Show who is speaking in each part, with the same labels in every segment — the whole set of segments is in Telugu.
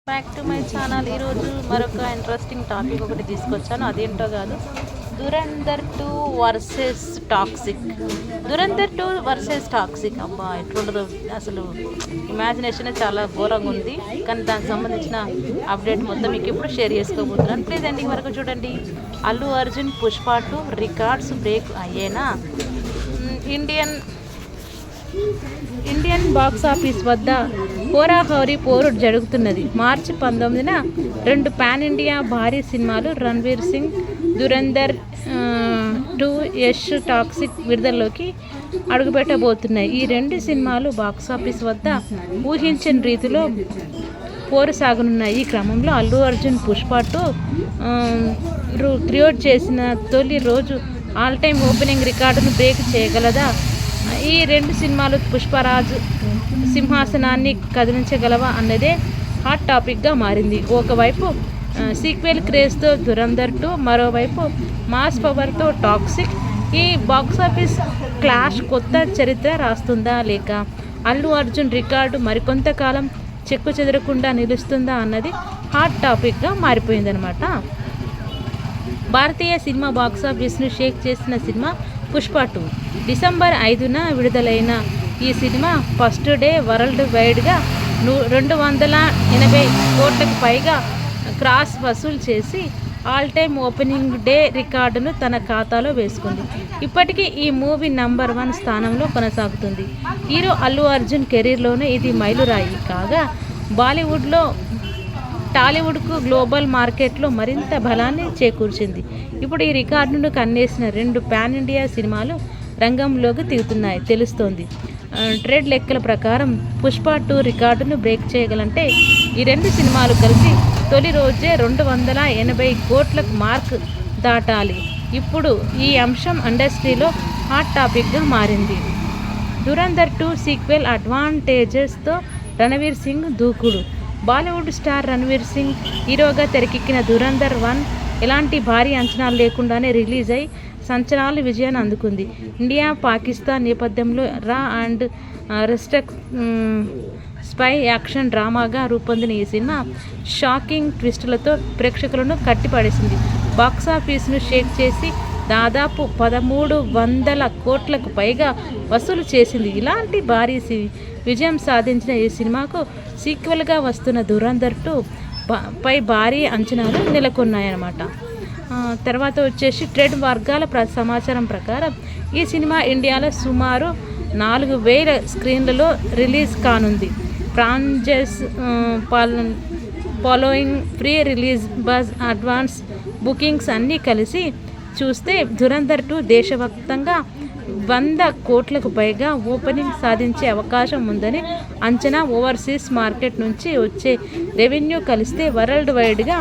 Speaker 1: Back to my channel. ఈరోజు మరొక ఇంట్రెస్టింగ్ టాపిక్ ఒకటి తీసుకొచ్చాను. అదేంటో కాదు, Dhurandhar 2 versus toxic. Dhurandhar 2 versus toxic. అబ్బా ఎట్లుండదు అసలు, ఇమాజినేషన్ చాలా ఘోరంగా ఉంది. కానీ దానికి సంబంధించిన అప్డేట్ మొత్తం మీకు ఇప్పుడు షేర్ చేసుకోబోతున్నాను. ప్లీజ్ ఎండింగ్ వరకు చూడండి. అల్లు అర్జున్ పుష్ప 2 రికార్డ్స్ బ్రేక్ అయ్యేనా? ఇండియన్ బాక్స్ ఆఫీస్ వద్ద హోరాహోరీ పోరు జరుగుతున్నది. మార్చి 19న 2 పాన్ ఇండియా భారీ సినిమాలు రణ్వీర్ సింగ్ దురంధర్ 2 యష్ టాక్సిక్ విడుదలలోకి అడుగుపెట్టబోతున్నాయి. ఈ 2 సినిమాలు బాక్సాఫీస్ వద్ద ఊహించని రీతిలో పోరు సాగనున్నాయి. ఈ క్రమంలో అల్లు అర్జున్ పుష్ప 2 క్రియేట్ చేసిన తొలి రోజు ఆల్ టైమ్ ఓపెనింగ్ రికార్డును బ్రేక్ చేయగలదా? ఈ 2 సినిమాలు పుష్పరాజ్ సింహాసనాన్ని కదిలించగలవా అన్నదే హాట్ టాపిక్గా మారింది. ఒకవైపు సీక్వెల్ క్రేజ్తో దురంధర్ 2, మరోవైపు మాస్ పవర్తో టాక్సిక్. ఈ బాక్సాఫీస్ క్లాష్ కొత్త చరిత్ర రాస్తుందా, లేక అల్లు అర్జున్ రికార్డు మరికొంతకాలం చెక్కు చెదరకుండా నిలుస్తుందా అన్నది హాట్ టాపిక్గా మారిపోయిందనమాట. భారతీయ సినిమా బాక్సాఫీస్ను షేక్ చేసిన సినిమా పుష్ప 2. డిసెంబర్ 5న విడుదలైన ఈ సినిమా ఫస్ట్ డే వరల్డ్ వైడ్గా 280 కోట్లకు పైగా క్రాస్ వసూలు చేసి ఆల్ టైమ్ ఓపెనింగ్ డే రికార్డును తన ఖాతాలో వేసుకుంది. ఇప్పటికీ ఈ మూవీ నంబర్ 1 స్థానంలో కొనసాగుతుంది. హీరో అల్లు అర్జున్ కెరీర్లోనే ఇది మైలురాయి కాగా, బాలీవుడ్లో టాలీవుడ్కు గ్లోబల్ మార్కెట్లో మరింత బలాన్ని చేకూర్చింది. ఇప్పుడు ఈ రికార్డును కన్నేసిన 2 పాన్ ఇండియా సినిమాలు రంగంలోకి దిగుతున్నాయి తెలుస్తోంది. ట్రేడ్ లెక్కల ప్రకారం పుష్ప 2 రికార్డును బ్రేక్ చేయగలంటే ఈ 2 సినిమాలు కలిసి తొలి రోజే 280 కోట్లకు మార్క్ దాటాలి. ఇప్పుడు ఈ అంశం ఇండస్ట్రీలో హాట్ టాపిక్గా మారింది. దురంధర్ 2 సీక్వెల్ అడ్వాంటేజెస్తో రణవీర్ సింగ్ దూకుడు. బాలీవుడ్ స్టార్ రణ్వీర్ సింగ్ హీరోగా తెరకెక్కిన దురంధర్ 1 ఎలాంటి భారీ అంచనాలు లేకుండానే రిలీజ్ అయి సంచలనాల విజయాన్ని అందుకుంది. ఇండియా పాకిస్తాన్ నేపథ్యంలో రా అండ్ రెస్ట్రక్ స్పై యాక్షన్ డ్రామాగా రూపొందిన ఈ సినిమా షాకింగ్ ట్విస్టులతో ప్రేక్షకులను కట్టిపడేసింది. బాక్సాఫీస్ను షేక్ చేసి దాదాపు 1300 కోట్లకు పైగా వసూలు చేసింది. ఇలాంటి భారీ విజయం సాధించిన ఈ సినిమాకు సీక్వెల్గా వస్తున్న దురంధర్ 2 పై భారీ అంచనాలు నెలకొన్నాయన్నమాట. తర్వాత వచ్చేసి ట్రేడ్ వర్గాల సమాచారం ప్రకారం ఈ సినిమా ఇండియాలో సుమారు 4000 స్క్రీన్లలో రిలీజ్ కానుంది. Franchise following pre release buzz advance bookings అన్నీ కలిసి చూస్తే దురంధర్ 2 దేశవ్యాప్తంగా 100 కోట్లకు పైగా ఓపెనింగ్ సాధించే అవకాశం ఉందని అంచనా. ఓవర్సీస్ మార్కెట్ నుంచి వచ్చే రెవెన్యూ కలిస్తే వరల్డ్ వైడ్గా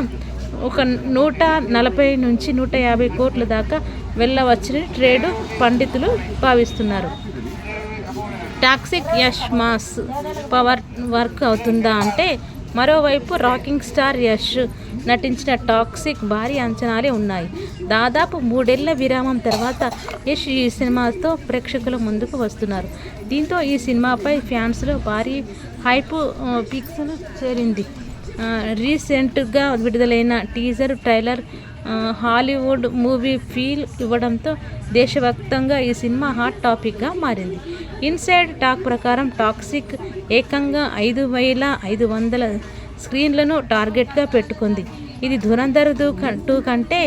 Speaker 1: ఒక 140 నుంచి 150 కోట్ల దాకా వెళ్ళవచ్చని ట్రేడ్ పండితులు భావిస్తున్నారు. Toxic Yash mass power work అవుతుందా అంటే, మరోవైపు రాకింగ్ స్టార్ యష్ నటించిన టాక్సిక్ భారీ అంచనాలే ఉన్నాయి. దాదాపు 3 ఏళ్ల విరామం తర్వాత యష్ ఈ సినిమాతో ప్రేక్షకుల ముందుకు వస్తున్నారు. దీంతో ఈ సినిమాపై ఫ్యాన్స్లో భారీ హైప్ పిక్స్ను చేరింది. రీసెంట్గా విడుదలైన teaser trailer Hollywood movie feel ఇవ్వడంతో దేశవ్యాప్తంగా ఈ సినిమా హాట్ టాపిక్గా మారింది. ఇన్సైడ్ టాక్ ప్రకారం టాక్సిక్ ఏకంగా 5500 స్క్రీన్లను టార్గెట్గా పెట్టుకుంది. ఇది దురంధర్ 2 కంటే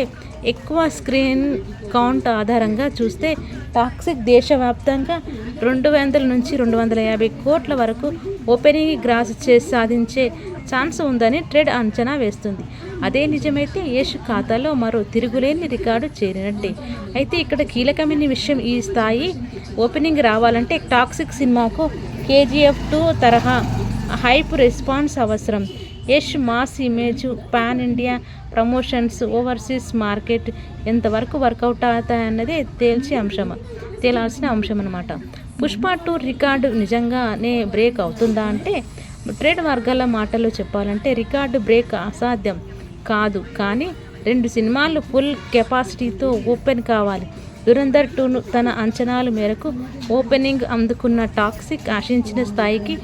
Speaker 1: ఎక్కువ స్క్రీన్ కౌంట్ ఆధారంగా చూస్తే టాక్సిక్ దేశవ్యాప్తంగా 200 నుంచి 250 కోట్ల వరకు ఓపెనింగ్ గ్రాస్ సాధించే ఛాన్స్ ఉందని ట్రేడ్ అంచనా వేస్తుంది. అదే నిజమైతే యష్ ఖాతాలో మరో తిరుగులేని రికార్డు చేరినట్టే. అయితే ఇక్కడ కీలకమైన విషయం, ఈ స్థాయి ఓపెనింగ్ రావాలంటే టాక్సిక్ సినిమాకు కేజీఎఫ్ 2 తరహా హైప్ రెస్పాన్స్ అవసరం. Yash mass image, pan India promotions, overseas market ఎంతవరకు వర్కౌట్ అవుతాయన్నదే తేలాల్సిన అంశం అన్నమాట. పుష్ప 2 రికార్డు నిజంగానే బ్రేక్ అవుతుందా అంటే, ట్రేడ్ వర్గాల మాటల్లో చెప్పాలంటే రికార్డు బ్రేక్ అసాధ్యం కాదు. కానీ 2 సినిమాలు ఫుల్ కెపాసిటీతో ఓపెన్ కావాలి. దురంధర్ 2 తన అంచనాల మేరకు ఓపెనింగ్ అందుకున్న టాక్సిక్ ఆశించిన స్థాయికి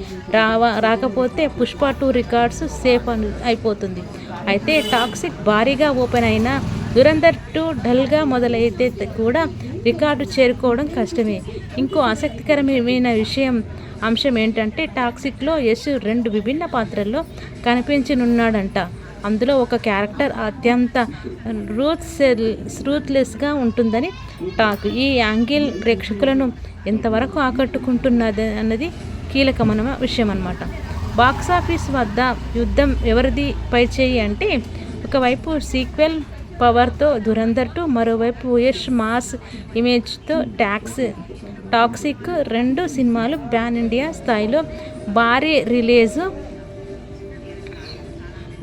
Speaker 1: రాకపోతే పుష్ప 2 రికార్డ్స్ సేఫ్ అయిపోతుంది. అయితే టాక్సిక్ భారీగా ఓపెన్ అయినా దురంధర్ 2 డల్గా మొదలైతే కూడా రికార్డు చేరుకోవడం కష్టమే. ఇంకో ఆసక్తికరమైన అంశం ఏంటంటే టాక్సిక్లో యశ్ 2 విభిన్న పాత్రల్లో కనిపించనున్నాడంట. అందులో ఒక క్యారెక్టర్ అత్యంత రూత్లెస్గా ఉంటుందని టాక్. ఈ యాంగిల్ ప్రేక్షకులను ఎంతవరకు ఆకట్టుకుంటున్నది అన్నది కీలకమైన విషయం అన్నమాట. బాక్సాఫీస్ వద్ద యుద్ధం ఎవరిది పైచేయి అంటే ఒకవైపు సీక్వెల్ పవర్తో దురంధర్ 2, మరోవైపు యష్ మాస్ ఇమేజ్తో టాక్సిక్. 2 సినిమాలు పాన్ ఇండియా స్థాయిలో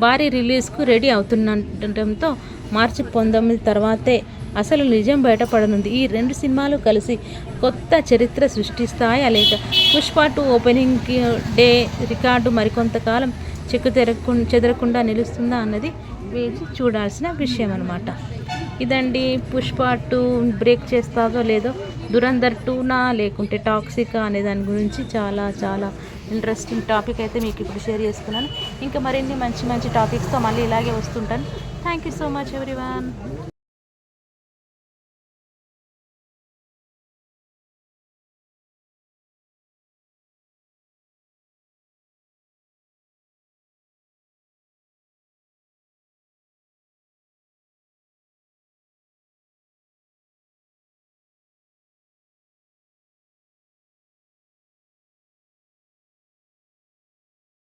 Speaker 1: భారీ రిలీజ్కు రెడీ అవుతుండటంతో మార్చి 19 తర్వాతే అసలు నిజం బయటపడనుంది. ఈ 2 సినిమాలు కలిసి కొత్త చరిత్ర సృష్టిస్తాయా లేక పుష్ప 2 ఓపెనింగ్ డే రికార్డు మరికొంతకాలం చెదరకుండా నిలుస్తుందా అన్నది వేచి చూడాల్సిన విషయం అన్నమాట. ఇదండి పుష్ప 2 బ్రేక్ చేస్తాదో లేదో, దురంధర్ 2నా లేకుంటే టాక్సికా అనే దాని గురించి చాలా చాలా ఇంట్రెస్టింగ్ టాపిక్ అయితే మీకు ఇప్పుడు షేర్ చేసుకున్నాను. ఇంకా మరిన్ని మంచి మంచి టాపిక్స్తో మళ్ళీ ఇలాగే వస్తుంటాను. Thank you so much everyone.